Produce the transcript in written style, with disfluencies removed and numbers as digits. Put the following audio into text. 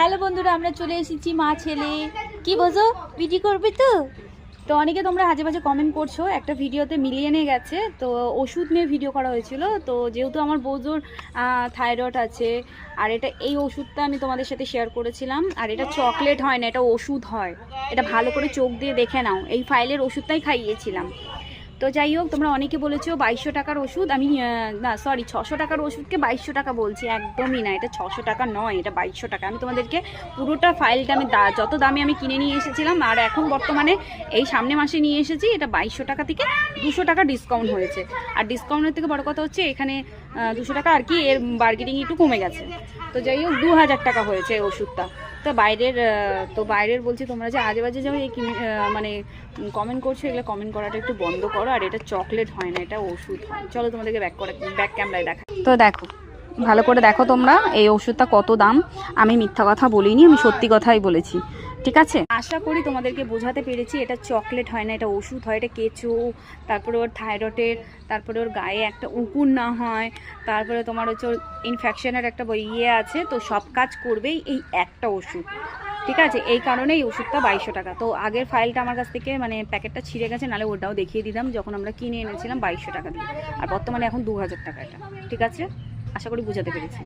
Hello বন্ধুরা, আমরা চলে এসেছি মা ছেলে। কি বোঝো, ভিডিও করবে তো? তো অনেকে তোমরা হাজে বাজে কমেন্ট করছো, একটা ভিডিওতে মিলিয়নে গেছে, তো ওষুধ নিয়ে ভিডিও করা হয়েছিল। তো যেহেতু আমার বৌজোর থাইরয়েড আছে, আর এই ওষুধটা আমি তোমাদের সাথে শেয়ার করেছিলাম। আর এটা চকলেট হয় না, এটা ওষুধ হয়। এটা ভালো করে চোখ দিয়ে দেখে নাও, এই ফাইলের ওষুধটাই খাইয়েছিলাম। তো যাই হোক, তোমরা অনেকে বলেছো 2200 টাকার ওষুধ, আমি না সরি 600 টাকার ওষুধকে 2200 টাকা বলছি, একদমই না, এটা 600 টাকা নয়, এটা 2200 টাকা। আমি তোমাদেরকে পুরোটা ফাইলটা আমি যত দামে আমি কিনে নিয়ে এসেছিলাম, আর এখন বর্তমানে এই সামনে মাসে নিয়ে এসেছি, এটা 2200 টাকা থেকে 200 টাকা ডিসকাউন্ট হয়েছে। আর ডিসকাউন্টের থেকে বড় কথা হচ্ছে এখানে 200 টাকা আর কি এর বার্গেনিং একটু কমে গেছে। তো যাই হোক 2000 টাকা হয়েছে এই ওষুধটা। তো বাইরের বলছি, তোমরা যে আজে বাজে যাবে মানে কমেন্ট করছো, এগুলো কমেন্ট করাটা একটু বন্ধ করো। আর এটা চকলেট হয় না, এটা ওষুধ হয়। চলো তোমাদেরকে ব্যাক ক্যামেরায় দেখা। তো দেখো, ভালো করে দেখো তোমরা, এই ওষুধটা কত দাম। আমি মিথ্যা কথা বলিনি, আমি সত্যি কথাই বলেছি, ঠিক আছে? আশা করি তোমাদেরকে বোঝাতে পেরেছি। এটা চকলেট হয় না, এটা ওষুধ হয়। এটা কেঁচো, তারপরে ওর থাইরয়েডের, তারপরে ওর গায়ে একটা উকুন না হয়, তারপরে তোমার হচ্ছে ওর ইনফেকশনের একটা আছে। তো সব কাজ করবেই এই একটা ওষুধ, ঠিক আছে? এই কারণে এই ওষুধটা 2200 টাকা। তো আগের ফাইলটা আমার কাছ থেকে মানে প্যাকেটটা ছিঁড়ে গেছে, নাহলে ওটাও দেখিয়ে দিতাম যখন আমরা কিনে এনেছিলাম 2200 টাকা দিয়ে। আর বর্তমানে এখন 2000 টাকা এটা, ঠিক আছে? আশা করি বোঝাতে পেরেছি।